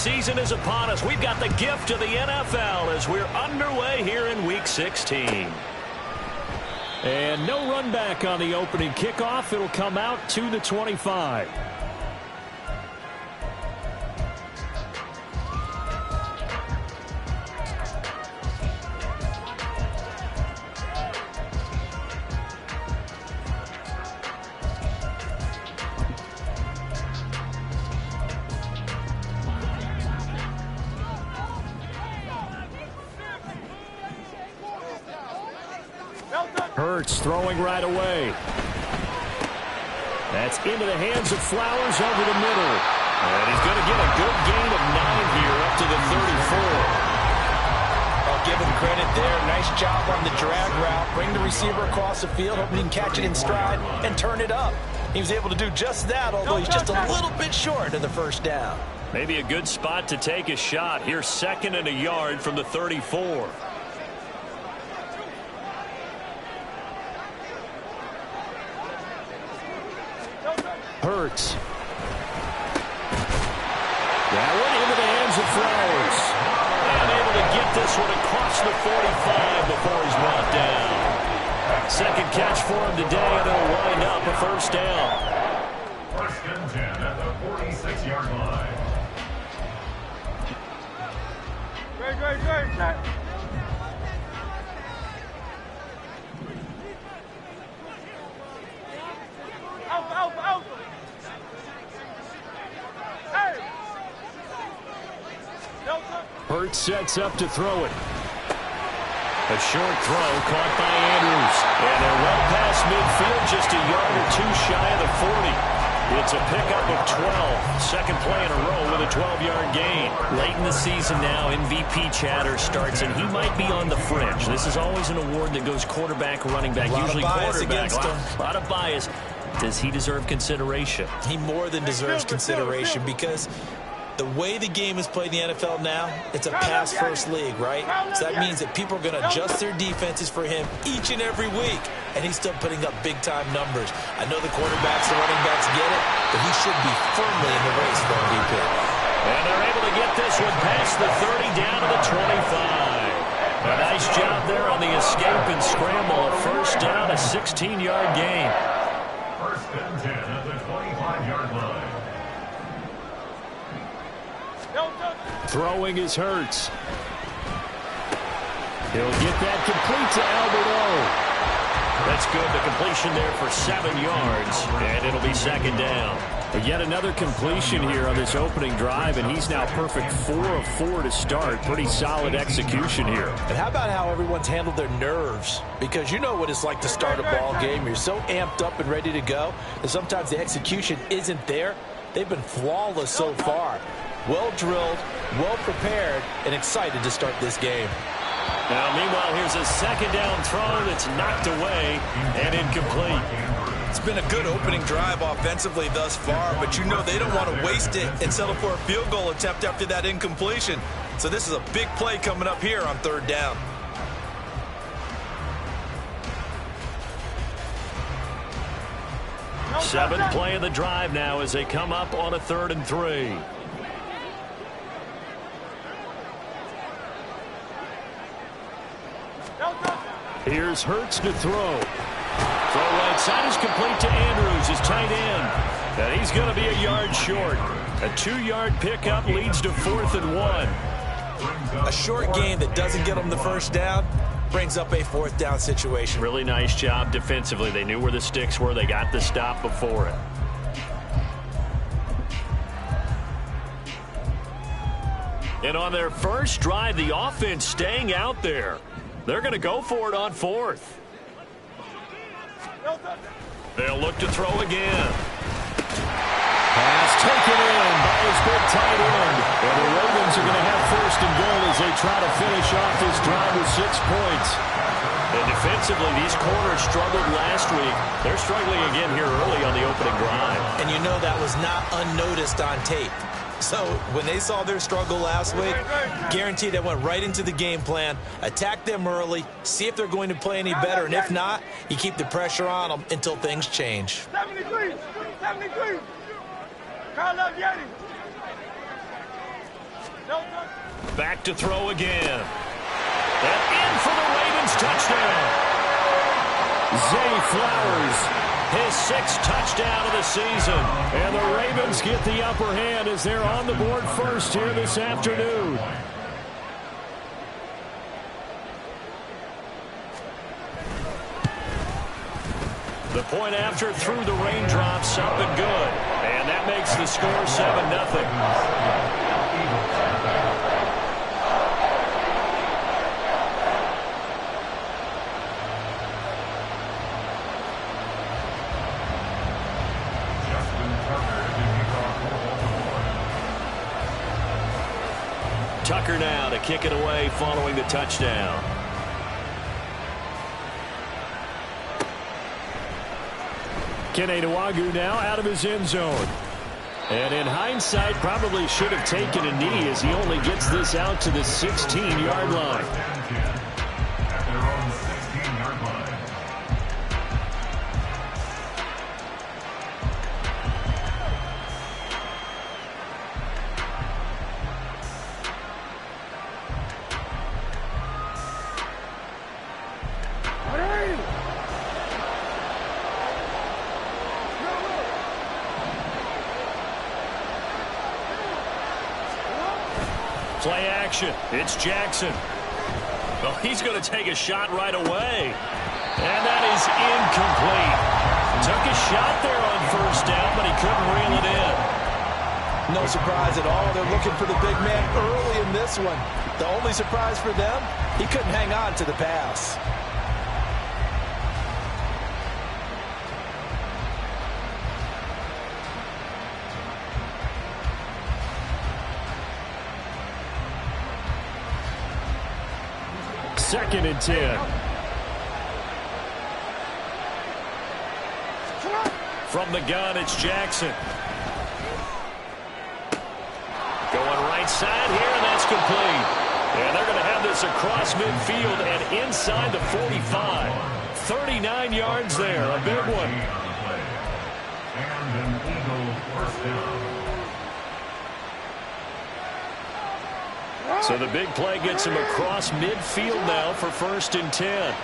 season is upon us. We've got the gift of the NFL as we're underway here in Week 16. And no run back on the opening kickoff. It'll come out to the 25. Hurts throwing right away. That's into the hands of Flowers over the middle. And he's going to get a good gain of 9 here up to the 34. I'll give him credit there. Nice job on the drag route. Bring the receiver across the field, hoping he can catch it in stride and turn it up. He was able to do just that, although he's just a little bit short of the first down. Maybe a good spot to take a shot. Here's 2nd and a yard from the 34. Hurts. That one into the hands of Flowers. And able to get this one across the 45 before he's brought down. Second catch for him today, and it'll wind up a first down. 1st and 10 at the 46-yard line. Great. Out. Hurts sets up to throw it. A short throw caught by Andrews. And they're well past midfield, just a yard or two shy of the 40. It's a pickup of 12. Second play in a row with a 12-yard gain. Late in the season now, MVP chatter starts, and he might be on the fringe. This is always an award that goes quarterback, running back, usually quarterback. A lot of bias. Does he deserve consideration? He more than deserves consideration because the way the game is played in the NFL now, it's a pass-first league, right? So that means that people are going to adjust their defenses for him each and every week, and he's still putting up big-time numbers. I know the quarterbacks, the running backs get it, but he should be firmly in the race for MVP. And they're able to get this one past the 30 down to the 25. A nice job there on the escape and scramble. A first down, a 16-yard gain. 1st and 10 at the 25-yard line. Throwing is Hurts. He'll get that complete to Albert O. That's good. The completion there for 7 yards, and it'll be 2nd down. But yet another completion here on this opening drive, and he's now perfect 4 of 4 to start. Pretty solid execution here. And how about how everyone's handled their nerves? Because you know what it's like to start a ball game. You're so amped up and ready to go, and sometimes the execution isn't there. They've been flawless so far. Well drilled, well prepared, and excited to start this game. Now, meanwhile, here's a 2nd down throw that's knocked away and incomplete. It's been a good opening drive offensively thus far, but you know they don't want to waste it and settle for a field goal attempt after that incompletion. So this is a big play coming up here on 3rd down. Seventh play of the drive now as they come up on a 3rd and 3. Here's Hurts to throw. Throw right side is complete to Andrews, his tight end. And he's going to be a yard short. A 2-yard pickup leads to 4th and 1. A short gain that doesn't get them the first down brings up a 4th down situation. Really nice job defensively. They knew where the sticks were. They got the stop before it. And on their first drive, the offense staying out there. They're going to go for it on 4th. They'll look to throw again. Pass taken in by his big tight end. And the Ravens are going to have 1st and goal as they try to finish off this drive with 6 points. And defensively, these corners struggled last week. They're struggling again here early on the opening drive. And you know that was not unnoticed on tape. So when they saw their struggle last week, guaranteed they went right into the game plan, attack them early, see if they're going to play any better, and if not, you keep the pressure on them until things change. 73. Carl Yeti. Back to throw again. And in for the Ravens touchdown. Zay Flowers, his 6th touchdown of the season. And the Ravens get the upper hand as they're on the board first here this afternoon. The point after through the raindrops, up and good. And that makes the score 7-0. Tucker now to kick it away following the touchdown. Kene Nwangwu now out of his end zone. And in hindsight, probably should have taken a knee as he only gets this out to the 16-yard line. At their own 16-yard line. Play action. It's Jackson. Well, he's going to take a shot right away. And that is incomplete. Took a shot there on first down, but he couldn't reel it in. No surprise at all. They're looking for the big man early in this one. The only surprise for them, he couldn't hang on to the pass. Second and 10. From the gun, it's Jackson. Going right side here, and that's complete. And they're going to have this across midfield and inside the 45. 39 yards there, a big one. And an Eagle first down. So the big play gets him across midfield now for 1st and 10.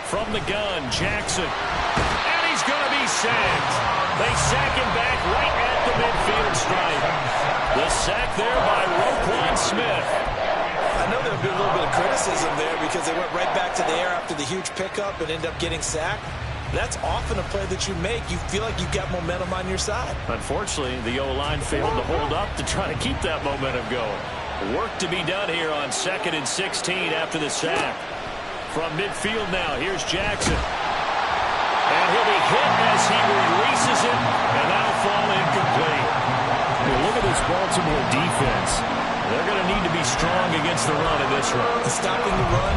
From the gun, Jackson. And he's going to be sacked. They sack him back right at the midfield stripe. The sack there by Roquan Smith. I know there'll be a little bit of criticism there because they went right back to the air after the huge pickup and ended up getting sacked. That's often a play that you make. You feel like you've got momentum on your side. Unfortunately, the O-line failed to hold up to try to keep that momentum going. Work to be done here on 2nd and 16 after the sack. From midfield now, here's Jackson. And he'll be hit as he releases it, and that'll fall incomplete. Look at this Baltimore defense. They're going to need to be strong against the run in this run. Stopping the run,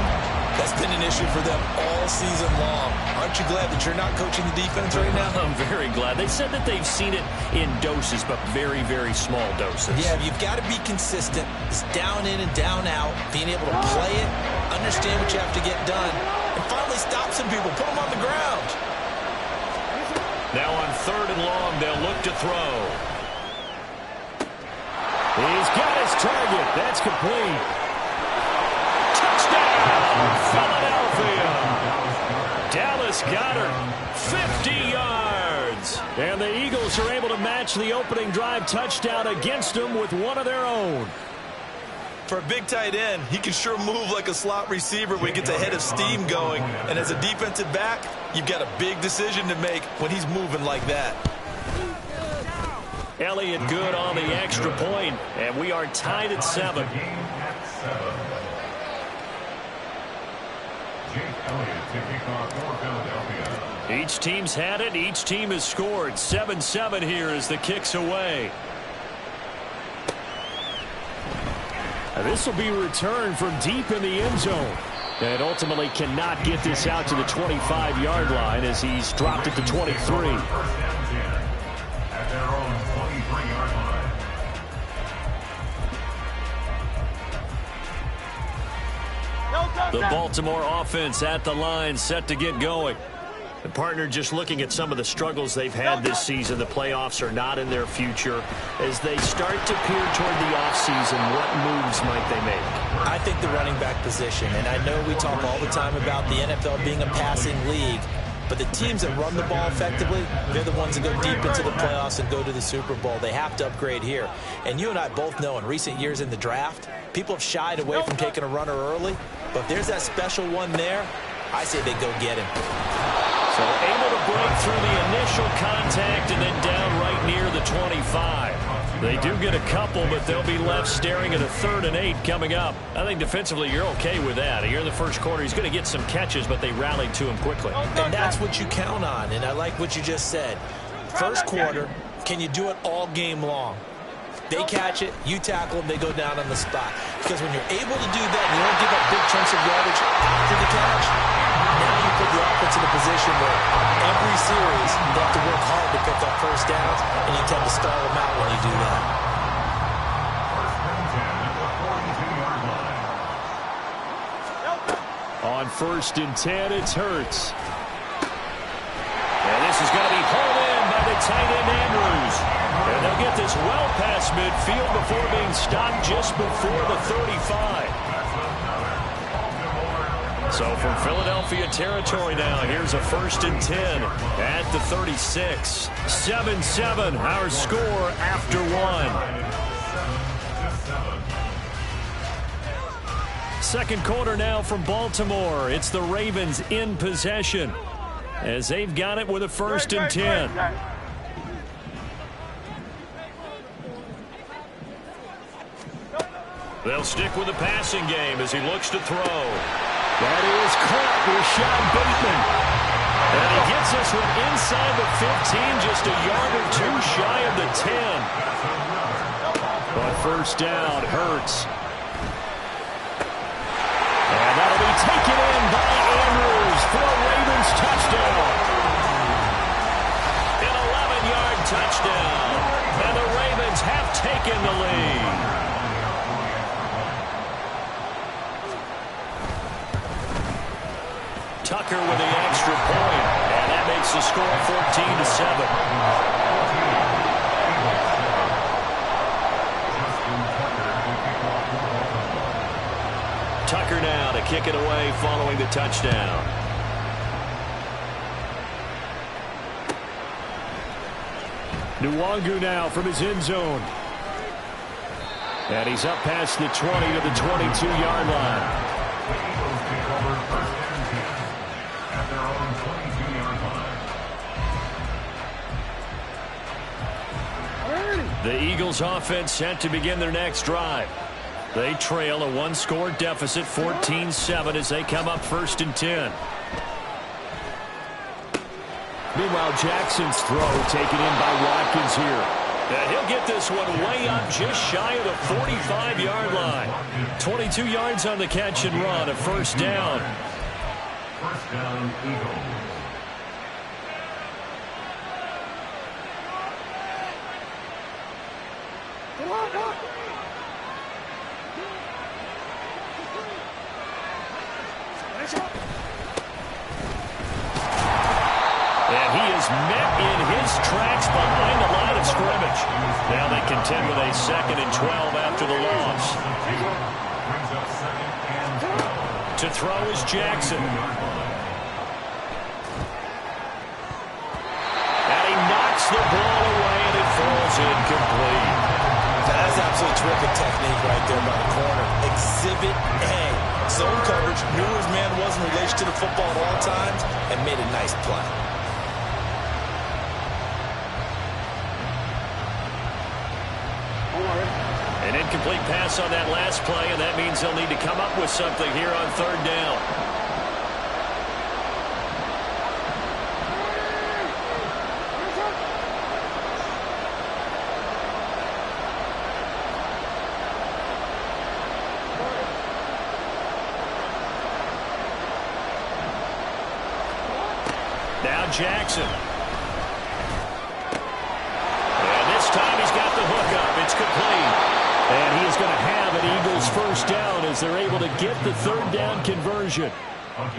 that's been an issue for them all season long. Aren't you glad that you're not coaching the defense right now? I'm very glad. They said that they've seen it in doses, but very, very small doses. Yeah, you've got to be consistent. It's down in and down out, being able to play it, understand what you have to get done, and finally stop some people, put them on the ground. Now on 3rd and long, they'll look to throw. He's got his target. That's complete. Touchdown, Philadelphia. Dallas Goedert, 50 yards. And the Eagles are able to match the opening drive touchdown against them with one of their own. For a big tight end, he can sure move like a slot receiver when he gets a head of steam going. And as a defensive back, you've got a big decision to make when he's moving like that. Elliott good on the extra point, and we are tied at 7. Each team's had it. Each team has scored. 7-7 here as the kick's away. This will be returned from deep in the end zone. And ultimately cannot get this out to the 25-yard line as he's dropped it to 23. At their own 23-yard line. The Baltimore offense at the line, set to get going. And partner, just looking at some of the struggles they've had this season, the playoffs are not in their future. As they start to peer toward the offseason, what moves might they make? I think the running back position, and I know we talk all the time about the NFL being a passing league, but the teams that run the ball effectively, they're the ones that go deep into the playoffs and go to the Super Bowl. They have to upgrade here. And you and I both know in recent years in the draft, people have shied away from taking a runner early, but if there's that special one there, I say they go get him. So able to break through the initial contact and then down right near the 25. They do get a couple, but they'll be left staring at a 3rd and 8 coming up. I think defensively you're okay with that. Here in the first quarter, he's going to get some catches, but they rallied to him quickly. And that's what you count on, and I like what you just said. First quarter, can you do it all game long? They catch it, you tackle them, they go down on the spot. Because when you're able to do that and you don't give up big chunks of yardage after the catch, now you put the offense in a position where every series they have to work hard to pick up first downs, and you tend to stall them out when you do that. On 1st and 10, it's Hurts. And this is going to be hauled in by the tight end Andrews. And they'll get this well past midfield before being stopped just before the 35. So from Philadelphia territory now, here's a 1st and 10 at the 36. 7-7, our score after 1. Second quarter now from Baltimore. It's the Ravens in possession as they've got it with a 1st and 10. They'll stick with the passing game as he looks to throw. That is caught, Rashad Bateman. And he gets this one inside the 15, just a yard or two shy of the 10. But first down, Hurts. And that'll be taken in by Andrews for a Ravens touchdown. An 11-yard touchdown. And the Ravens have taken the lead. Tucker with the extra point, and that makes the score 14-7. Tucker now to kick it away following the touchdown. Nwangu now from his end zone. And he's up past the 20 to the 22-yard line. The Eagles offense set to begin their next drive. They trail a 1-score deficit, 14-7, as they come up 1st and 10. Meanwhile, Jackson's throw taken in by Watkins here. And he'll get this one way up just shy of the 45-yard line. 22 yards on the catch and run, a 1st down. 1st down, Eagles. And he is met in his tracks behind the line of scrimmage. Now they contend with a 2nd and 12 after the loss. To throw is Jackson. And he knocks the ball away, and it falls incomplete. That's absolutely terrific technique right there by the corner. Exhibit A. Zone coverage, knew where his man was in relation to the football at all times, and made a nice play. An incomplete pass on that last play, and that means they'll need to come up with something here on 3rd down. Now Jackson. And this time he's got the hook up. It's complete. And he is going to have an Eagles 1st down as they're able to get the 3rd down conversion.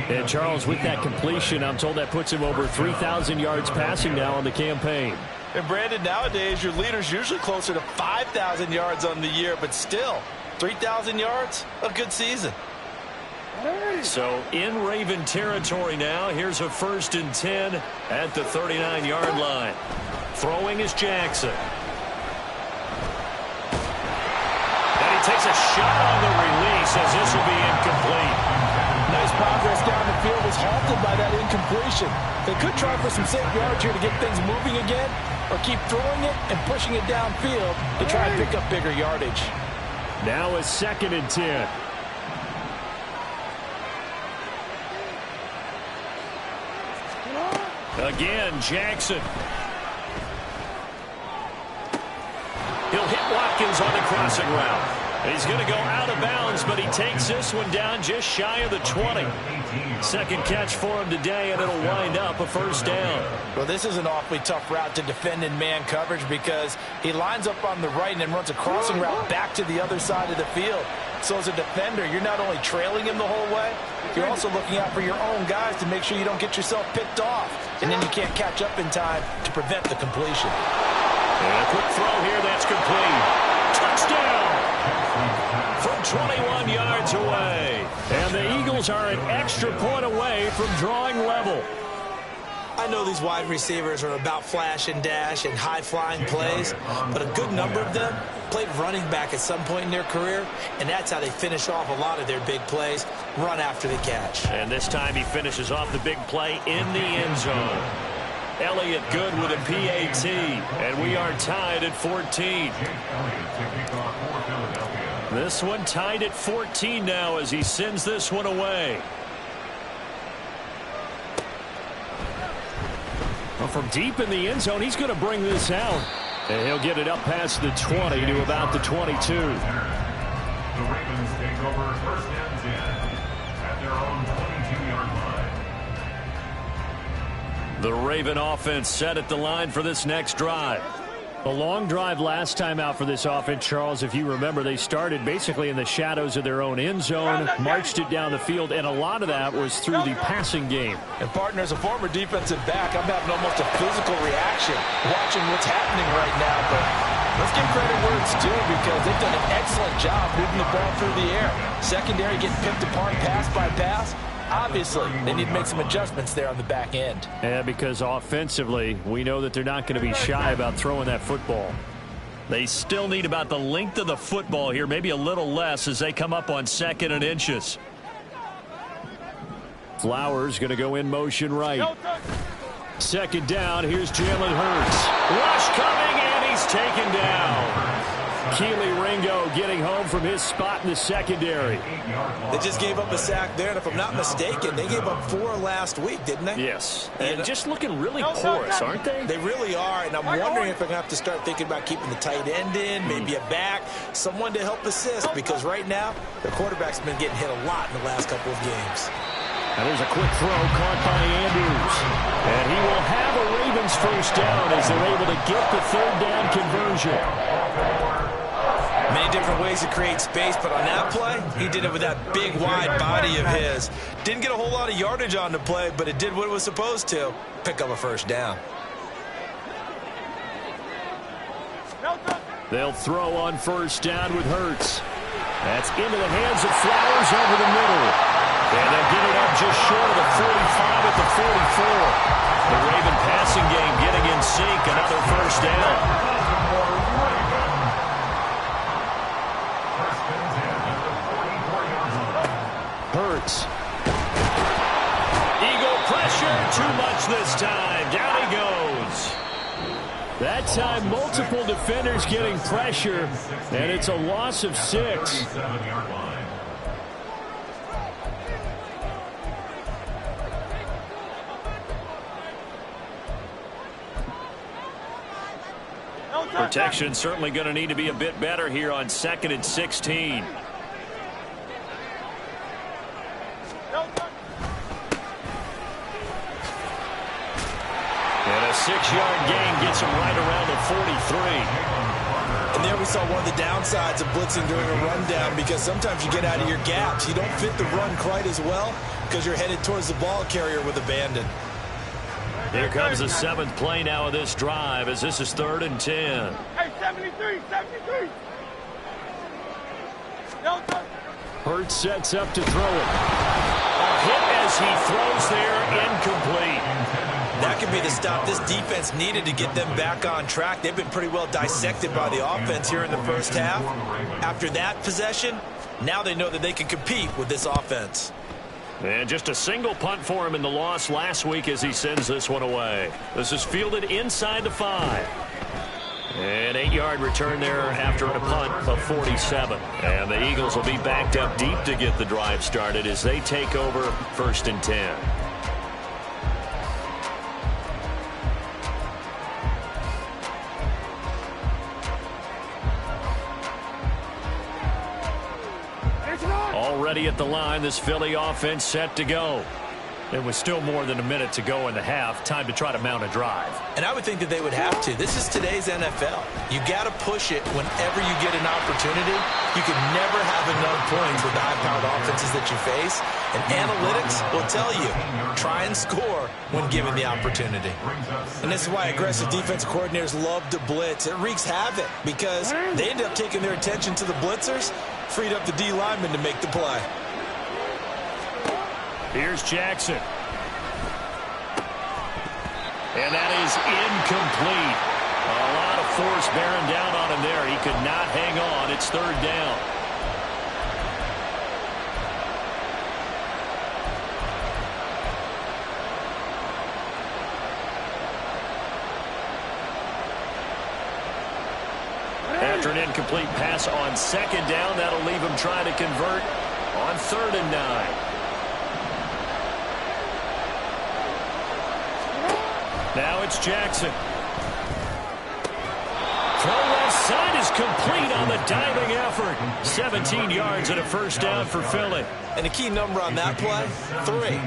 And Charles, with that completion, I'm told that puts him over 3,000 yards passing now on the campaign. And Brandon, nowadays your leader's usually closer to 5,000 yards on the year, but still 3,000 yards, a good season. So in Raven territory now. Here's a 1st and 10 at the 39-yard line. Throwing is Jackson. And he takes a shot on the release as this will be incomplete. Nice progress down the field was halted by that incompletion. They could try for some safe yards here to get things moving again, or keep throwing it and pushing it downfield to try and pick up bigger yardage. Now a 2nd and 10. Again, Jackson. He'll hit Watkins on the crossing route. He's going to go out of bounds, but he takes this one down just shy of the 20. Second catch for him today, and it'll wind up a 1st down. Well, this is an awfully tough route to defend in man coverage because he lines up on the right and then runs a crossing route back to the other side of the field. So as a defender, you're not only trailing him the whole way, you're also looking out for your own guys to make sure you don't get yourself picked off. And then you can't catch up in time to prevent the completion. And a quick throw here, that's complete. Touchdown! From 21 yards away. And the Eagles are an extra point away from drawing level. I know these wide receivers are about flash and dash and high-flying plays, but a good number of them played running back at some point in their career, and that's how they finish off a lot of their big plays, run after the catch. And this time he finishes off the big play in the end zone. Elliott good with a PAT, and we are tied at 14. This one tied at 14 now as he sends this one away. Well, from deep in the end zone, he's going to bring this out. And he'll get it up past the 20 to about the 22. The Ravens take over 1st and 10 at their own 22-yard line. The Raven offense set at the line for this next drive. A long drive last time out for this offense, Charles. If you remember, they started basically in the shadows of their own end zone, marched it down the field, and a lot of that was through the passing game. And, partner, as a former defensive back, I'm having almost a physical reaction watching what's happening right now. But let's give credit where it's due because they've done an excellent job moving the ball through the air. Secondary getting picked apart pass by pass. Obviously, they need to make some adjustments there on the back end. Yeah, because offensively, we know that they're not going to be shy about throwing that football. They still need about the length of the football here, maybe a little less as they come up on 2nd and inches. Flowers going to go in motion right. 2nd down, here's Jalen Hurts. Rush coming, and he's taken down. Keely Ringo getting home from his spot in the secondary. They just gave up a sack there, and if I'm not mistaken, they gave up 4 last week, didn't they? Yes, and just looking really porous, aren't they? They really are, and I'm wondering if they're going to have to start thinking about keeping the tight end in, maybe a back, someone to help assist, because right now, the quarterback's been getting hit a lot in the last couple of games. And there's a quick throw caught by Andrews. And he will have a Ravens 1st down as they're able to get the 3rd down conversion. Many different ways to create space, but on that play, he did it with that big, wide body of his. Didn't get a whole lot of yardage on the play, but it did what it was supposed to, pick up a 1st down. They'll throw on 1st down with Hurts. That's into the hands of Flowers over the middle. And they'll get it up just short of the 45 at the 44. The Raven passing game getting in sync, another 1st down. Hurts. Eagle pressure, too much this time. Down he goes. That time, multiple defenders getting pressure, and it's a loss of 6. Protection certainly going to need to be a bit better here on 2nd and 16. And a 6-yard gain gets him right around the 43. And there we saw one of the downsides of blitzing during a rundown, because sometimes you get out of your gaps. You don't fit the run quite as well because you're headed towards the ball carrier with abandon. Here comes the 7th play now of this drive, as this is 3rd and 10. Hey, 73. Hurts sets up to throw it. A hit as he throws there, incomplete. That could be the stop this defense needed to get them back on track. They've been pretty well dissected by the offense here in the first half. After that possession, now they know that they can compete with this offense. And just a single punt for him in the loss last week as he sends this one away. This is fielded inside the 5. An 8-yard return there after a punt of 47. And the Eagles will be backed up deep to get the drive started as they take over 1st and 10. Already at the line, this Philly offense set to go. There was still more than a minute to go in the half. Time to try to mount a drive. And I would think that they would have to. This is today's NFL. You got to push it whenever you get an opportunity. You can never have enough points with the high-powered offenses that you face. And analytics will tell you, try and score when given the opportunity. And this is why aggressive defensive coordinators love to blitz. It wreaks havoc because they end up taking their attention to the blitzers, freed up the D lineman to make the play. Here's Jackson. And that is incomplete. A lot of force bearing down on him there. He could not hang on. It's 3rd down. After an incomplete pass on 2nd down, that'll leave him trying to convert on 3rd and 9. Now it's Jackson. Throw left side is complete on the diving effort. 17 yards and a 1st down for Philly. And a key number on that play, 3.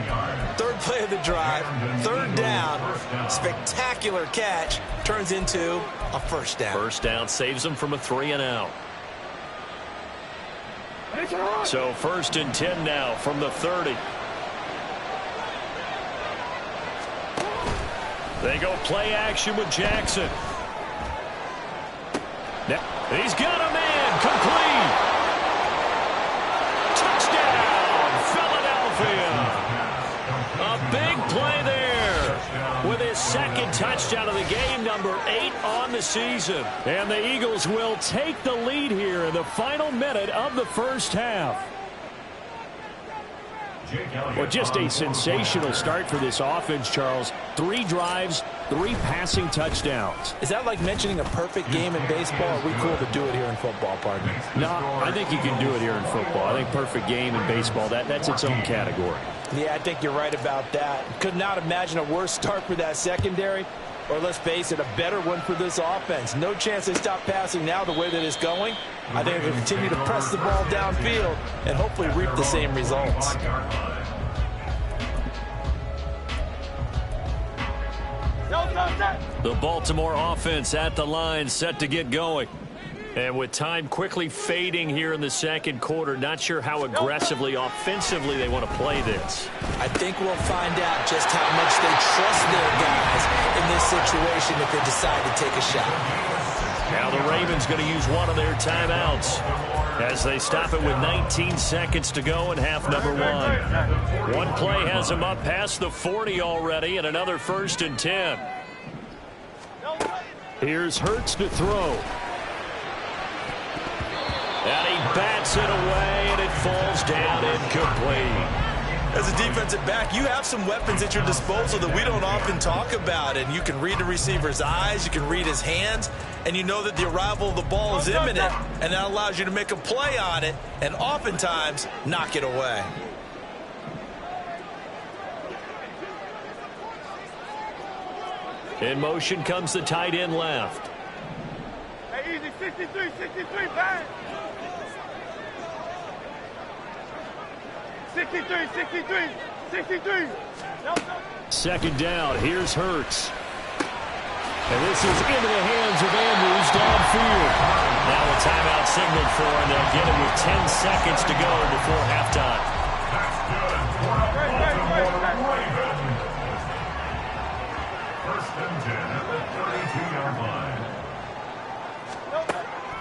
3rd play of the drive, 3rd down, spectacular catch, turns into a 1st down. 1st down saves them from a 3 and out. So 1st and 10 now from the 30. They go play action with Jackson. Now, he's got a man. Complete. Touchdown, Philadelphia. A big play there with his 2nd touchdown of the game, number 8 on the season. And the Eagles will take the lead here in the final minute of the first half. Well, just a sensational start for this offense, Charles. 3 drives, 3 passing touchdowns. Is that like mentioning a perfect game in baseball? Or are we cool to do it here in football, partner? No, I think you can do it here in football. I think perfect game in baseball, that's its own category. Yeah, I think you're right about that. Could not imagine a worse start for that secondary, or let's face it, a better one for this offense. No chance they stop passing now the way that it's going. I think they'll continue to press the ball downfield and hopefully reap the same results. The Baltimore offense at the line, set to get going. And with time quickly fading here in the 2nd quarter, not sure how aggressively, offensively they want to play this. I think we'll find out just how much they trust their guys in this situation if they decide to take a shot. Now the Ravens going to use one of their timeouts as they stop it with 19 seconds to go in half number 1. One play has them up past the 40 already, and another 1st and 10. Here's Hurts to throw. And he bats it away, and it falls down incomplete. As a defensive back, you have some weapons at your disposal that we don't often talk about. And you can read the receiver's eyes, you can read his hands, and you know that the arrival of the ball is imminent, and that allows you to make a play on it and oftentimes knock it away. In motion comes the tight end left. Hey, easy, 63, bang. 63. No. 2nd down, here's Hurts. And this is into the hands of Andrews downfield. Now a timeout signaled for, and they'll get it with 10 seconds to go before halftime. That's good for the Baltimore Ravens. First and 10 at the 32-yard line.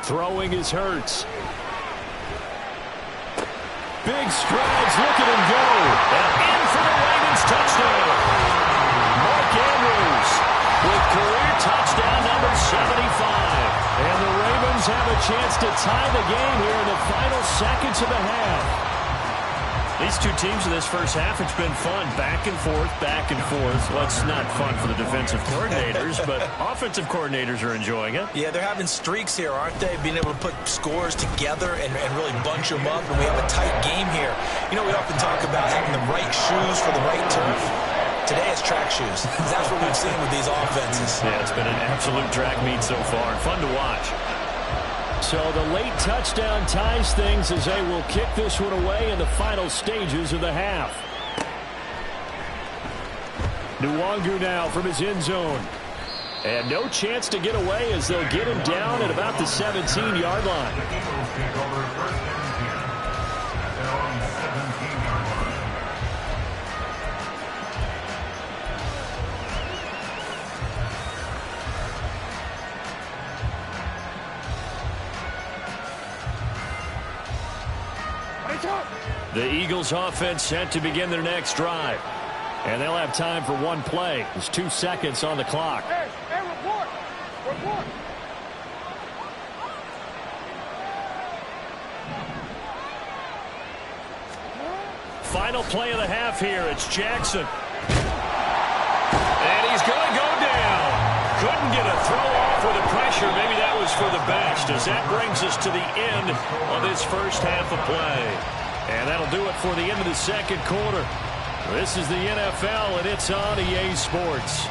Throwing is Hurts. Big strides, look at him go. And in for the Ravens touchdown. Mark Andrews with career touchdown number 75. And the Ravens have a chance to tie the game here in the final seconds of the half. These two teams in this first half, it's been fun. Back and forth, back and forth. Well, it's not fun for the defensive coordinators, but offensive coordinators are enjoying it. Yeah, they're having streaks here, aren't they? Being able to put scores together and really bunch them up, and we have a tight game here. You know, we often talk about having the right shoes for the right turf. Today it's track shoes. That's what we've seen with these offenses. Yeah, it's been an absolute track meet so far. Fun to watch. So the late touchdown ties things as they will kick this one away in the final stages of the half. Nwangu now from his end zone. And no chance to get away as they'll get him down at about the 17-yard line. The Eagles take over first and 10 at their own 17-yard line. The Eagles offense set to begin their next drive. And they'll have time for one play. There's 2 seconds on the clock. Hey, report! Report! Final play of the half here. It's Jackson. And he's going to go down. Couldn't get a throw off with the pressure. Maybe that was for the best, as that brings us to the end of this first half of play. And that'll do it for the end of the second quarter. This is the NFL, and it's on EA Sports.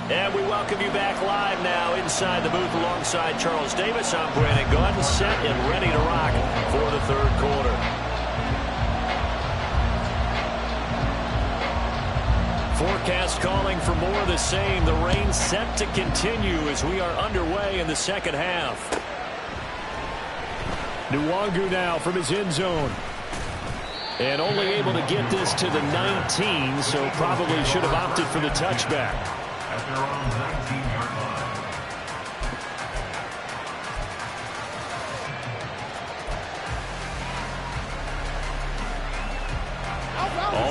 And we welcome you back live now inside the booth alongside Charles Davis. I'm Brandon Gaudin, set and ready to rock for the third quarter. Forecast calling for more of the same. The rain set to continue as we are underway in the second half. Nwangu now from his end zone. And only able to get this to the 19, so probably should have opted for the touchback. At their own 19-yard line.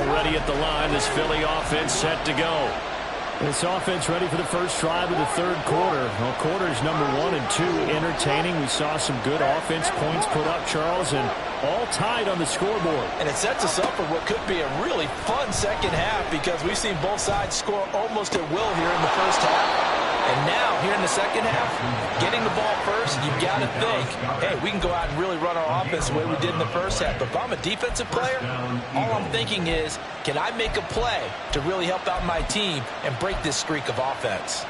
Already at the line, this Philly offense set to go. This offense ready for the first drive of the third quarter. Well, quarters number 1 and 2 entertaining. We saw some good offense points put up, Charles, and all tied on the scoreboard. And it sets us up for what could be a really fun second half, because we've seen both sides score almost at will here in the first half. And now, here in the second half, getting the ball first, you've got to think, hey, we can go out and really run our offense the way we did in the first half. But if I'm a defensive player, all I'm thinking is, can I make a play to really help out my team and break this streak of offense?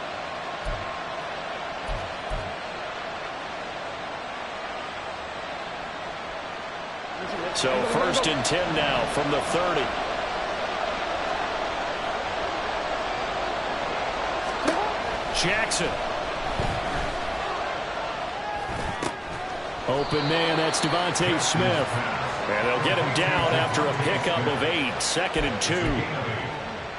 So first and 10 now from the 30. Jackson. Open man, that's Devontae Smith. And they'll get him down after a pickup of 8, 2nd and 2.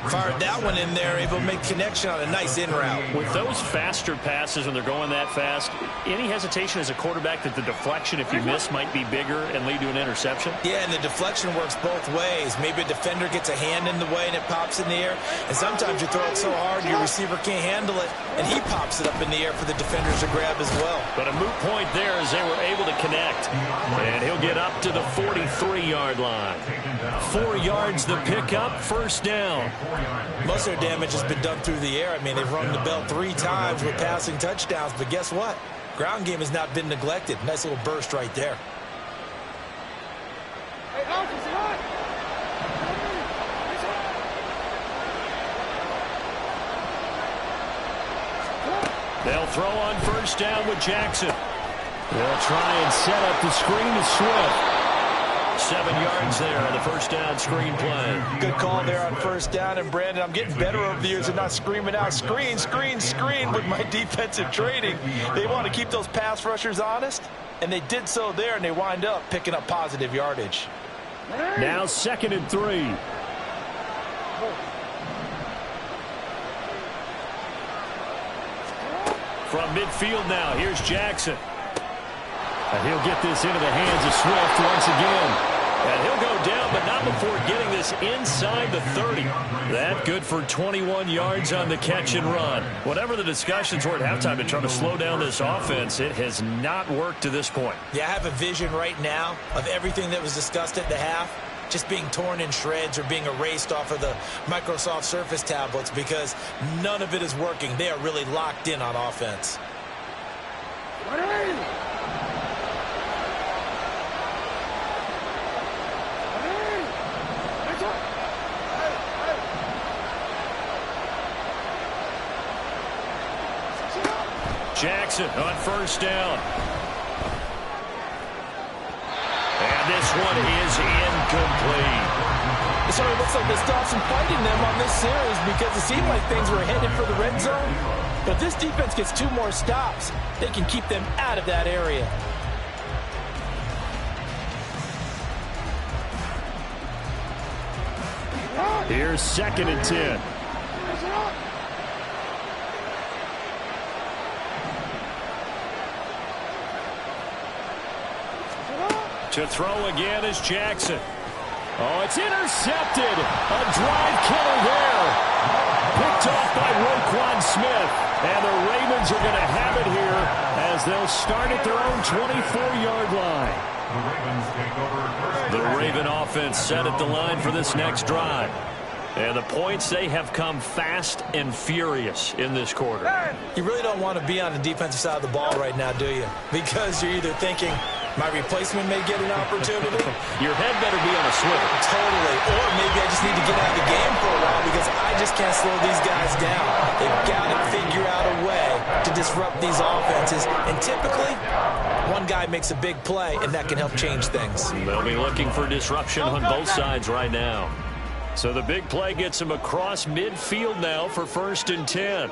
Fired that one in there, able to make connection on a nice in route. With those faster passes when they're going that fast, any hesitation as a quarterback that the deflection, if you miss, might be bigger and lead to an interception? Yeah, and the deflection works both ways. Maybe a defender gets a hand in the way and it pops in the air. And sometimes you throw it so hard your receiver can't handle it, and he pops it up in the air for the defenders to grab as well. But a moot point there as they were able to connect. And he'll get up to the 43-yard line. 4 yards the pickup, first down. Most of their damage has been done through the air. I mean, they've rung the bell 3 times with passing touchdowns, but guess what? Ground game has not been neglected. Nice little burst right there. Hey, Alex, it's They'll throw on first down with Jackson. They'll try and set up the screen to Swift. 7 yards there on the first down screen play. Good call there on first down. And, Brandon, I'm getting better over the years and not screaming out, screen, screen, screen with my defensive training. They want to keep those pass rushers honest, and they did so there, and they wind up picking up positive yardage. Now 2nd and 3. From midfield now, here's Jackson. And he'll get this into the hands of Swift once again. And he'll go down, but not before getting this inside the 30. That good for 21 yards on the catch and run. Whatever the discussions were at halftime to try to slow down this offense, it has not worked to this point. Yeah, I have a vision right now of everything that was discussed at the half just being torn in shreds or being erased off of the Microsoft Surface tablets because none of it is working. They are really locked in on offense. Jackson on first down. And this one is incomplete. So it looks like they still have some fight in them on this series because it seemed like things were headed for the red zone. But if this defense gets 2 more stops, they can keep them out of that area. Here's 2nd and 10. To throw again is Jackson. Oh, it's intercepted. A drive killer there. Picked off by Roquan Smith. And the Ravens are going to have it here as they'll start at their own 24-yard line. The Raven offense set at the line for this next drive. And the points, they have come fast and furious in this quarter. You really don't want to be on the defensive side of the ball right now, do you? Because you're either thinking, my replacement may get an opportunity. Your head better be on a swivel. Totally. Or maybe I just need to get out of the game for a while because I just can't slow these guys down. They've got to figure out a way to disrupt these offenses. And typically, one guy makes a big play, and that can help change things. They'll be looking for disruption on both sides right now. So the big play gets him across midfield now for 1st and 10.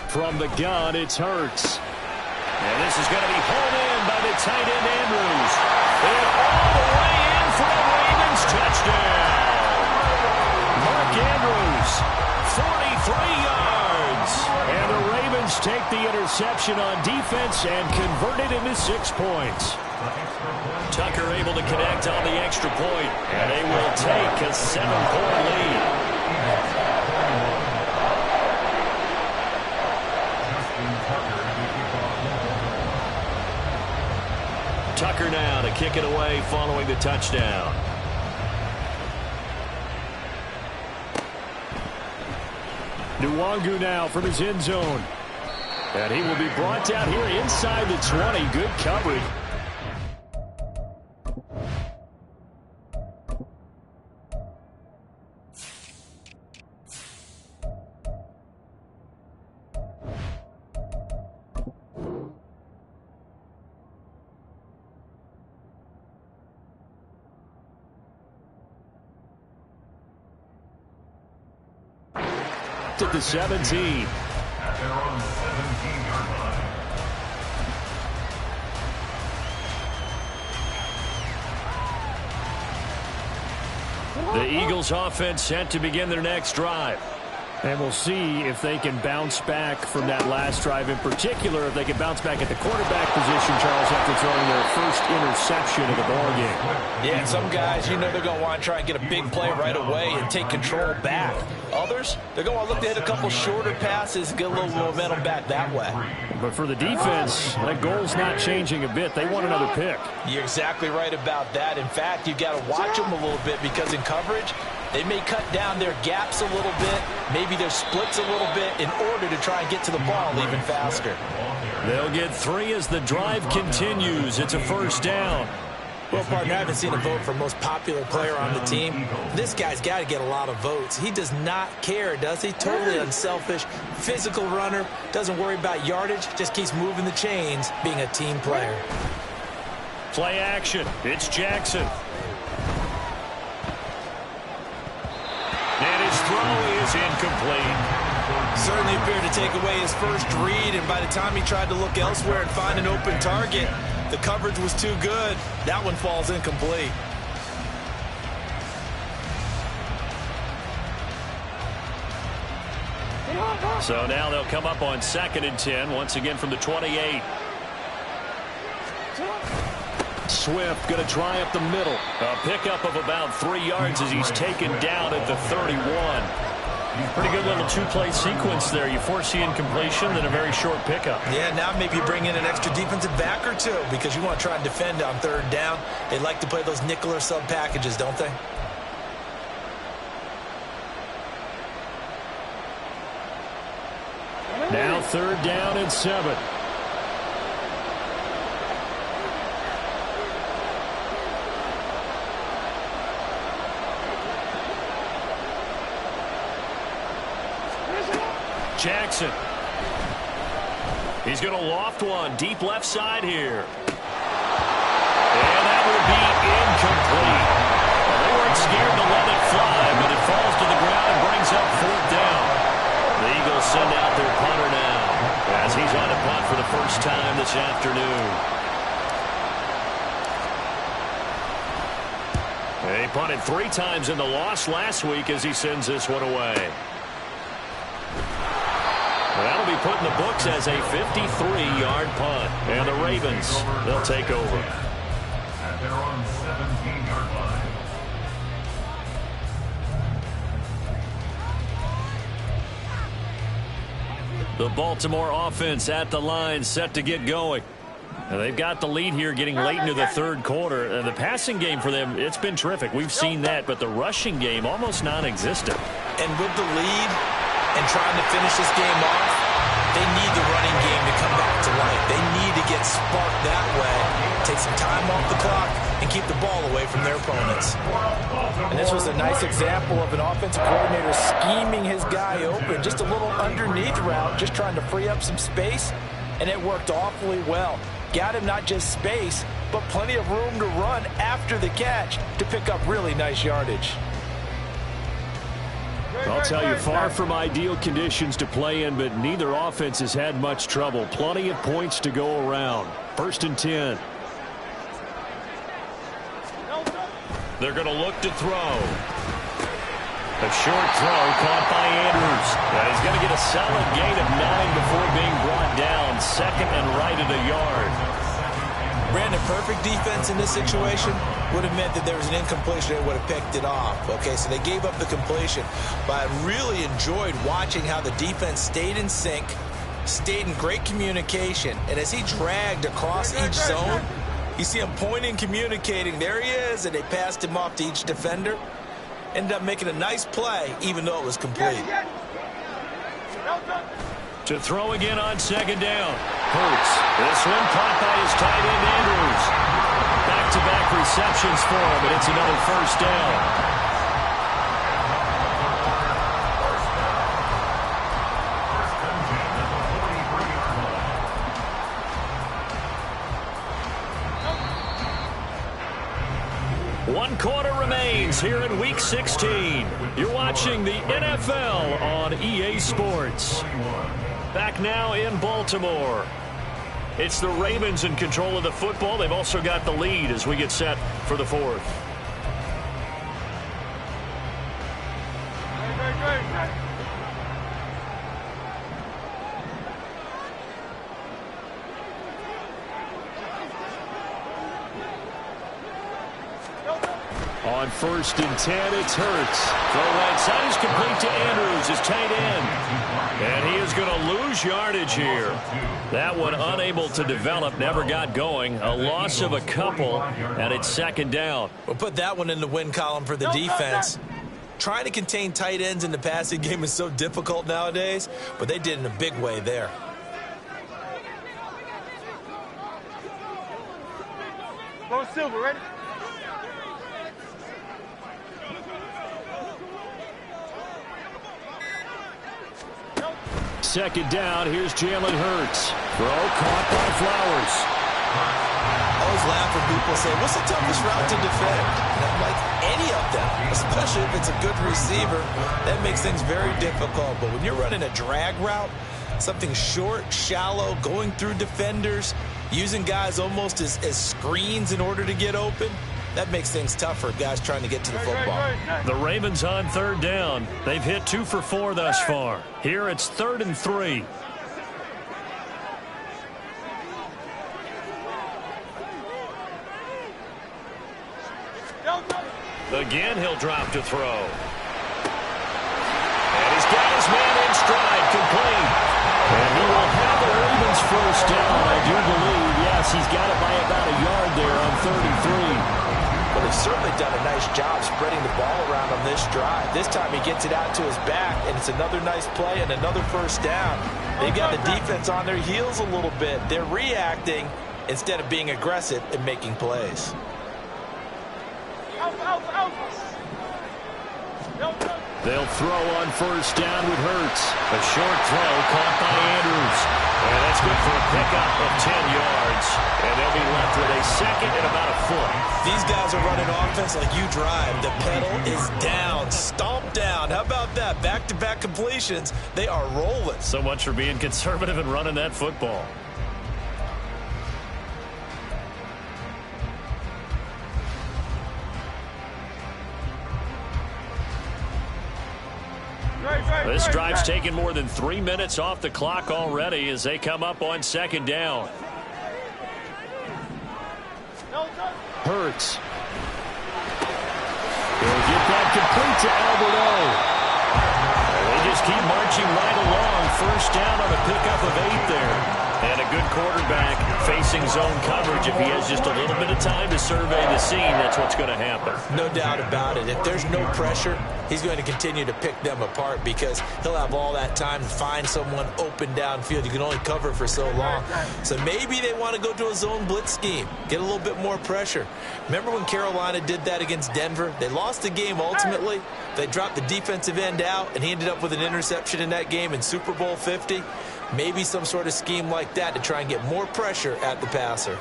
From the gun, it's Hurts. And this is going to be hauled in by the tight end Andrews. And all the way in for the Ravens touchdown. Mark Andrews, 43 yards. And the Ravens take the interception on defense and convert it into 6 points. Tucker able to connect on the extra point, and they will take a 7-point lead. Tucker now to kick it away following the touchdown. Nwangu now from his end zone. And he will be brought down here inside the 20. Good coverage. At the 17. At their own 17-yard line. The Eagles offense set to begin their next drive. And we'll see if they can bounce back from that last drive. In particular, if they can bounce back at the quarterback position, Charles, after throwing their first interception of the ballgame. Yeah, and some guys, you know they're going to want to try and get a big play right away and take control back. Others, they're going to look to hit a couple shorter passes and get a little momentum back that way. But for the defense, that goal's not changing a bit. They want another pick. You're exactly right about that. In fact, you've got to watch them a little bit because in coverage, they may cut down their gaps a little bit, maybe their splits a little bit in order to try and get to the ball even faster. They'll get 3 as the drive continues. It's a first down. Well, partner, I haven't seen a vote for most popular player on the team. This guy's got to get a lot of votes. He does not care, does he? Totally unselfish, physical runner, doesn't worry about yardage, just keeps moving the chains, being a team player. Play action. It's Jackson. And his throw is incomplete. Certainly appeared to take away his first read, and by the time he tried to look elsewhere and find an open target, the coverage was too good. That one falls incomplete. So now they'll come up on 2nd and 10, once again from the 28. Swift going to try up the middle. A pickup of about 3 yards as he's taken down at the 31. Pretty good little two-play sequence there. You force the incompletion, then a very short pickup. Yeah, now maybe you bring in an extra defensive back or two because you want to try and defend on 3rd down. They like to play those nickel or sub packages, don't they? Now 3rd down and 7. Jackson. He's going to loft one deep left side here. And that will be incomplete. Well, they weren't scared to let it fly, but it falls to the ground and brings up 4th down. The Eagles send out their punter now as he's on a punt for the first time this afternoon. He punted 3 times in the loss last week as he sends this one away. That'll be put in the books as a 53-yard punt. And the Ravens, they'll take over. At their own 17-yard line. The Baltimore offense at the line, set to get going. And they've got the lead here getting late into the 3rd quarter. And the passing game for them, it's been terrific. We've seen that, but the rushing game almost non-existent. And with the lead and trying to finish this game off, they need the running game to come back to life. They need to get sparked that way, take some time off the clock, and keep the ball away from their opponents. And this was a nice example of an offensive coordinator scheming his guy open. Just a little underneath route, just trying to free up some space, and it worked awfully well. Got him not just space, but plenty of room to run after the catch to pick up really nice yardage. I'll tell you, far from ideal conditions to play in, but neither offense has had much trouble. Plenty of points to go around. 1st and 10. They're going to look to throw. A short throw caught by Andrews. And he's going to get a solid gain of 9 before being brought down. 2nd and right at a yard. Brandon, perfect defense in this situation would have meant that there was an incompletion. They would have picked it off. Okay, so they gave up the completion. But I really enjoyed watching how the defense stayed in sync, stayed in great communication. And as he dragged across each zone, you see him pointing, communicating. There he is, and they passed him off to each defender. Ended up making a nice play, even though it was complete. To throw again on 2nd down. Hurts. This one caught by his tight end, Andrews. Back-to-back receptions for him, and it's another 1st down. One quarter remains here in Week 16. You're watching the NFL on EA Sports. Back now in Baltimore. It's the Ravens in control of the football. They've also got the lead as we get set for the 4th. On 1st and 10, it's Hurts. Throw right side is complete to Andrews, his tight end. And he is going to lose yardage here. That one unable to develop, never got going. A loss of a couple, and it's 2nd down. We'll put that one in the win column for the defense. Trying to contain tight ends in the passing game is so difficult nowadays, but they did in a big way there. Go Silver, ready? second down. Here's Jalen Hurts. Throw caught by Flowers. I always laugh when people say, what's the toughest route to defend? And I'm like, any of them, especially if it's a good receiver. That makes things very difficult. But when you're running a drag route, something short, shallow, going through defenders, using guys almost as screens in order to get open, that makes things tough for guys trying to get to the football. The Ravens on third down. They've hit 2 for 4 thus far. Here it's 3rd and 3. Again, he'll drop to throw. And he's got his man in stride, complete. And he will have the Ravens first down, I do believe. Yes, he's got it by about a yard there on 3rd and 3. Well, he's certainly done a nice job spreading the ball around on this drive. This time he gets it out to his back, and it's another nice play and another first down. They've got the defense on their heels a little bit. They're reacting instead of being aggressive and making plays. They'll throw on first down with Hurts. A short throw caught by Andrews. And that's good for a pickup of 10 yards. And they'll be left with a second and about a foot. These guys are running offense like you drive. The pedal is down, stomped down. How about that? Back-to-back completions. They are rolling. So much for being conservative and running that football. This drive's taken more than 3 minutes off the clock already as they come up on second down. Hurts. He'll get that complete to Albert O. They just keep marching right along. First down on a pickup of 8 there. And a good quarterback facing zone coverage. If he has just a little bit of time to survey the scene, that's what's going to happen. No doubt about it. If there's no pressure, he's going to continue to pick them apart because he'll have all that time to find someone open downfield. You can only cover for so long. So maybe they want to go to a zone blitz scheme, get a little bit more pressure. Remember when Carolina did that against Denver? They lost the game ultimately. They dropped the defensive end out, and he ended up with an interception in that game in Super Bowl 50. Maybe some sort of scheme like that to try and get more pressure at the passer.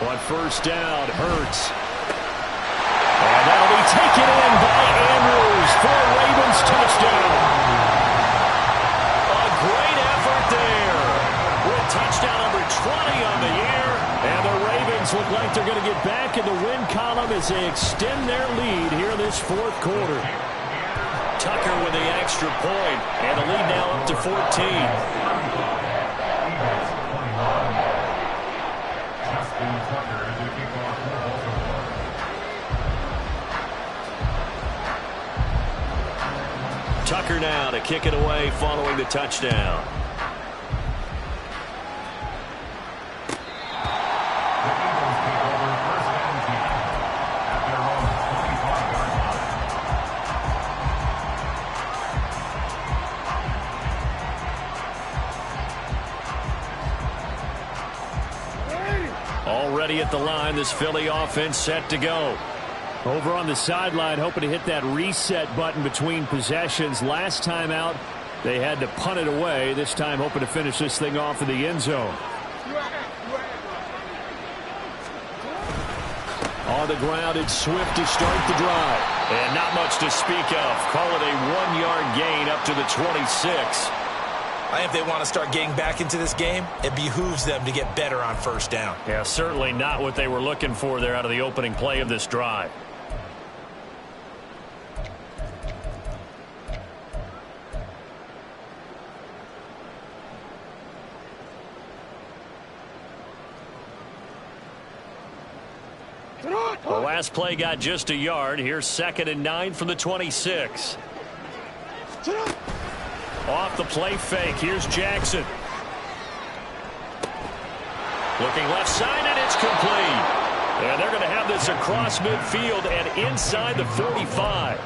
On first down, Hurts. And that'll be taken in by Andrews for a Ravens touchdown. A great effort there. With touchdown number 20 on the year. And the Ravens look like they're going to get back in the win column as they extend their lead here in this fourth quarter. Tucker with the extra point, and the lead now up to 14. Tucker now to kick it away following the touchdown. Already at the line, this Philly offense set to go. Over on the sideline, hoping to hit that reset button between possessions. Last time out, they had to punt it away. This time, hoping to finish this thing off in the end zone. On the ground, it's Swift to start the drive. And not much to speak of. Call it a 1-yard gain up to the 26. I think if they want to start getting back into this game, it behooves them to get better on first down. Yeah, certainly not what they were looking for there out of the opening play of this drive. The last play got just a yard. Here's 2nd and 9 from the 26. Off the play fake. Here's Jackson. Looking left side, and it's complete. And they're going to have this across midfield and inside the 45.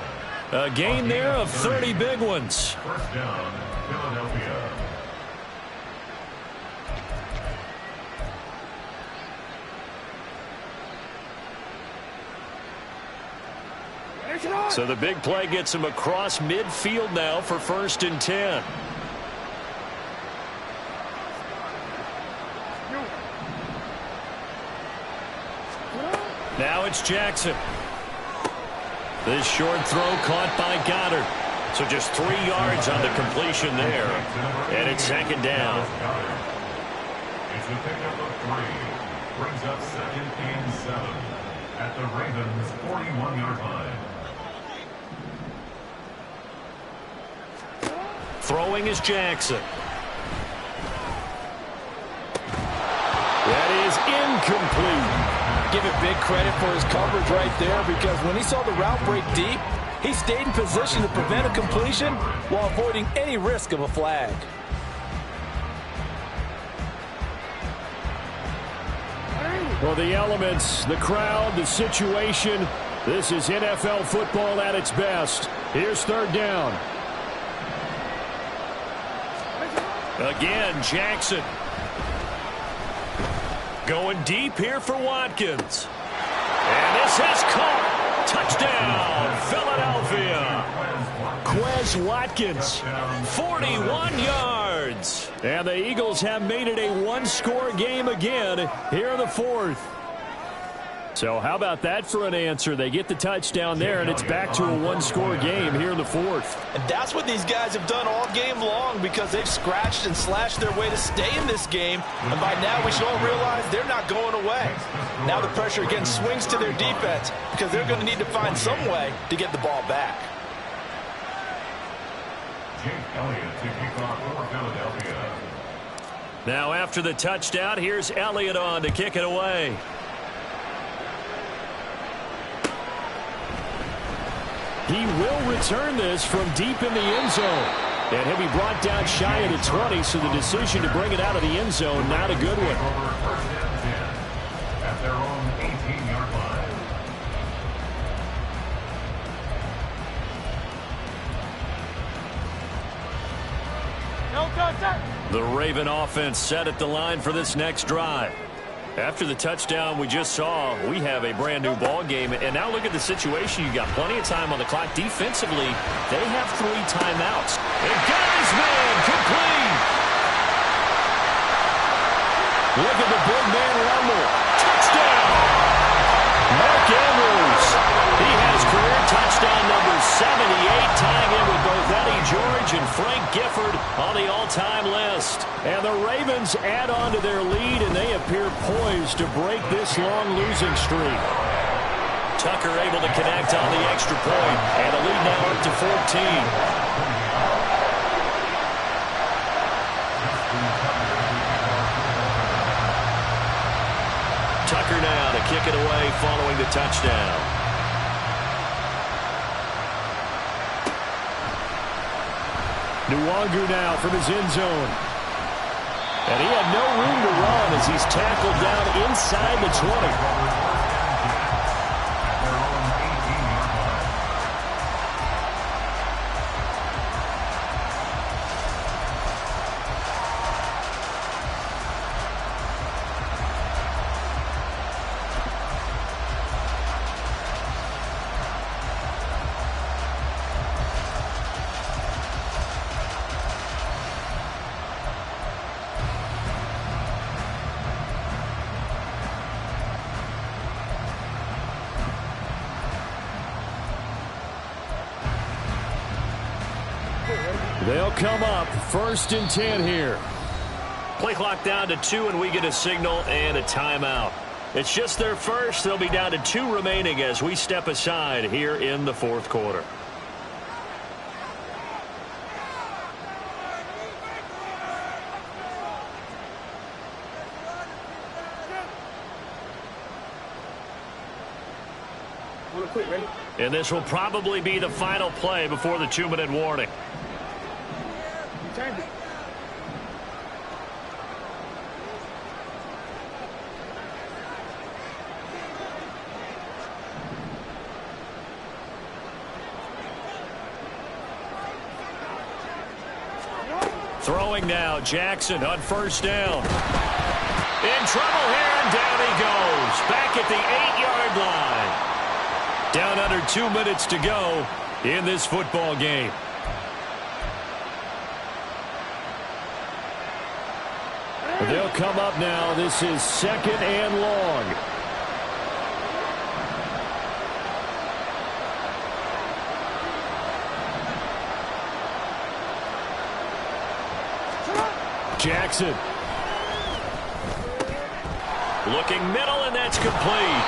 A gain there of 30 big ones. First down, Philadelphia. So the big play gets him across midfield now for 1st and 10. Now it's Jackson. This short throw caught by Goddard. So just 3 yards on the completion there. And it's 2nd down. It's a pickup of 3. Brings up 2nd and 7 at the Ravens' 41-yard line. Throwing is Jackson. That is incomplete. Give it big credit for his coverage right there, because when he saw the route break deep, he stayed in position to prevent a completion while avoiding any risk of a flag. Well, the elements, the crowd, the situation, this is NFL football at its best. Here's 3rd down. Again, Jackson. Going deep here for Watkins. And this has caught. Touchdown, Philadelphia. Quez Watkins, 41 yards. And the Eagles have made it a 1-score game again here in the 4th. So how about that for an answer? They get the touchdown there, and it's back to a 1-score game here in the 4th. And that's what these guys have done all game long, because they've scratched and slashed their way to stay in this game. And by now we should all realize they're not going away. Now the pressure again swings to their defense, because they're going to need to find some way to get the ball back. Jake Elliott to kick off for Philadelphia. Now after the touchdown, here's Elliott on to kick it away. He will return this from deep in the end zone. And he'll be brought down shy of the 20, so the decision to bring it out of the end zone, not a good one. First and 10 at their own 18-yard line. The Raven offense set at the line for this next drive. After the touchdown we just saw, we have a brand new ball game. And now look at the situation. You got plenty of time on the clock. Defensively, they have 3 timeouts. And got his man complete. Look at the big man rumble. Touchdown. Mark Andrews. He has career touchdown number 78, tying in with both Eddie George and Frank Gifford on the all-time list. And the Ravens add on to their lead, and they appear poised to break this long losing streak. Tucker able to connect on the extra point, and the lead now up to 14. Tucker now to kick it away following the touchdown. Nwangu now from his end zone. And he had no room to run as he's tackled down inside the 20. They'll come up 1st and 10 here. Play clock down to 2, and we get a signal and a timeout. It's just their first. They'll be down to 2 remaining as we step aside here in the 4th quarter. And this will probably be the final play before the 2-minute warning. Throwing now, Jackson on 1st down. In trouble here, and down he goes. Back at the 8-yard line. Down under 2 minutes to go in this football game. They'll come up now. This is 2nd and long. Jackson. Looking middle, and that's complete.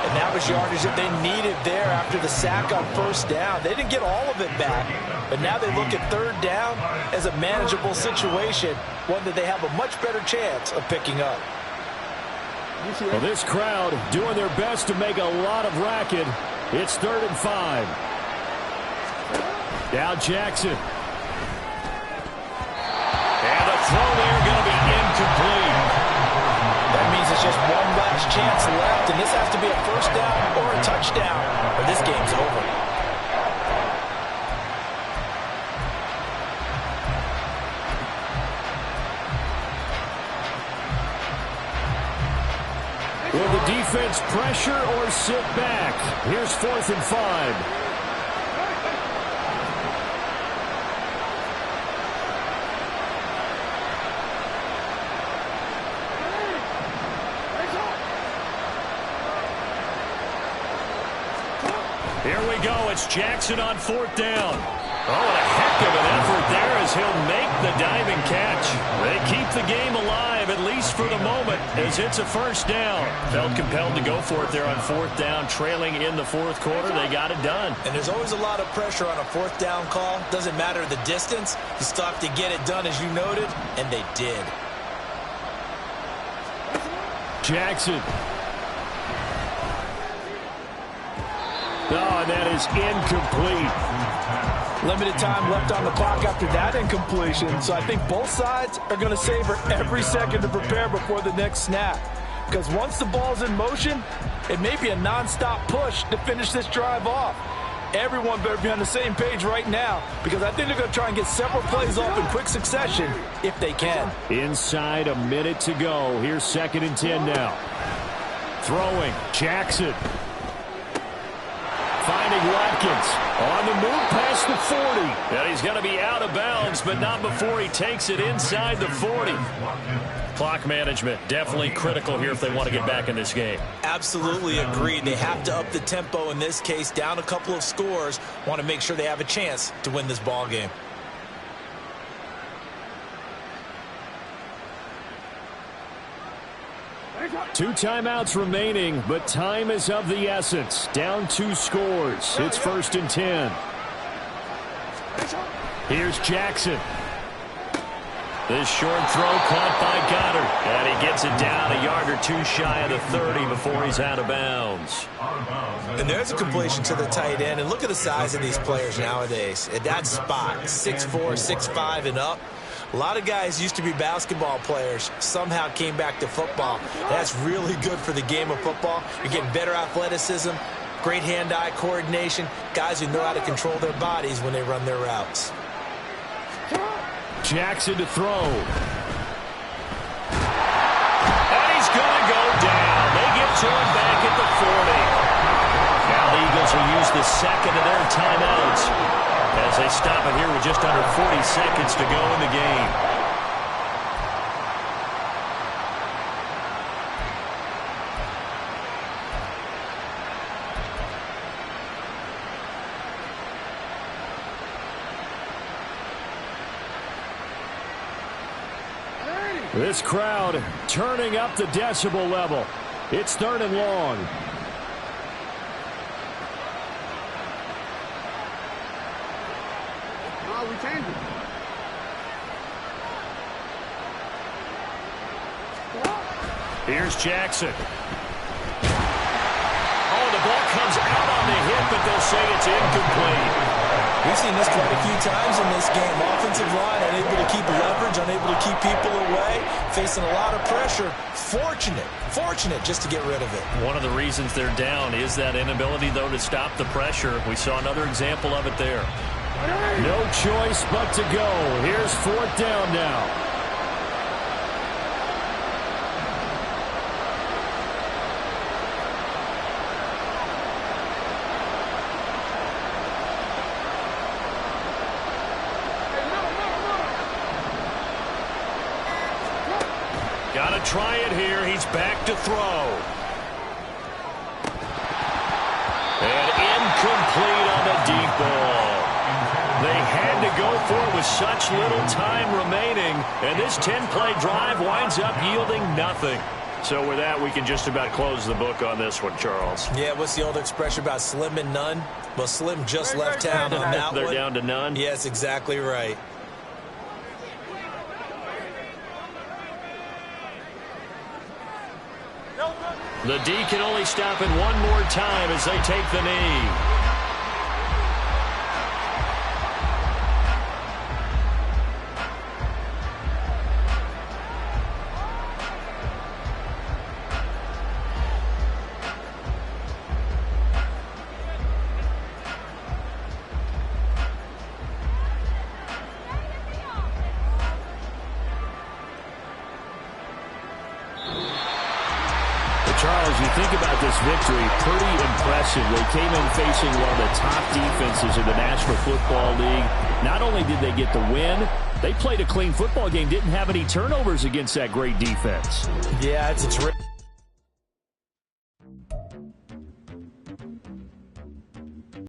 And that was yardage that they needed there after the sack on 1st down. They didn't get all of it back, but now they look at 3rd down as a manageable situation, one that they have a much better chance of picking up. Well, this crowd doing their best to make a lot of racket. It's 3rd and 5. Now Jackson. And the throw there going to be incomplete. That means it's just one last chance left, and this has to be a 1st down or a touchdown, or this game's over. Will the defense pressure or sit back? Here's 4th and 5. Here we go. It's Jackson on 4th down. Oh, a heck of an effort there as he'll make the diving catch. They keep the game alive, at least for the moment, as it's a 1st down. Felt compelled to go for it there on 4th down, trailing in the 4th quarter. They got it done. And there's always a lot of pressure on a 4th down call. Doesn't matter the distance. You still have to get it done, as you noted, and they did. Jackson. Oh, and that is incomplete. Limited time left on the clock after that incompletion, so I think both sides are going to savor every second to prepare before the next snap. Because once the ball's in motion, it may be a nonstop push to finish this drive off. Everyone better be on the same page right now, because I think they're going to try and get several plays off in quick succession if they can. Inside a minute to go. Here's 2nd and 10 now. Throwing, Jackson. Finding Watkins on the move past the 40. And he's going to be out of bounds, but not before he takes it inside the 40. Clock management definitely critical here if they want to get back in this game. Absolutely agreed. They have to up the tempo in this case, down a couple of scores. Want to make sure they have a chance to win this ball game. Two timeouts remaining, but time is of the essence. Down 2 scores. It's 1st and 10. Here's Jackson. This short throw caught by Goddard. And he gets it down a yard or 2 shy of the 30 before he's out of bounds. And there's a completion to the tight end. And look at the size of these players nowadays. At that spot, 6'4", 6'5", and up. A lot of guys used to be basketball players, somehow came back to football. That's really good for the game of football. You're getting better athleticism, great hand-eye coordination, guys who know how to control their bodies when they run their routes. Jackson to throw. And he's going to go down. They get to him back at the 40. Now the Eagles will use the 2nd of their timeouts as they stop it here with just under 40 seconds to go in the game. This crowd turning up the decibel level. It's 3rd and long. Here's Jackson. Oh, the ball comes out on the hit, but they'll say it's incomplete. We've seen this quite a few times in this game. Offensive line unable to keep leverage, unable to keep people away, facing a lot of pressure. Fortunate just to get rid of it. One of the reasons they're down is that inability, though, to stop the pressure. We saw another example of it there. No choice but to go. Here's 4th down now. Got to try it here. He's back to throw. And incomplete on the deep ball. They had to go for it with such little time remaining, and this 10-play drive winds up yielding nothing. So with that, we can just about close the book on this one, Charles. Yeah, what's the old expression about slim and none? Well, Slim just left town on that They're one. down to none? Yes, exactly right. The D can only stop it one more time as they take the knee. Charles, you think about this victory, pretty impressive. They came in facing one of the top defenses in the National Football League. Not only did they get the win, they played a clean football game, didn't have any turnovers against that great defense. Yeah, it's a terrific.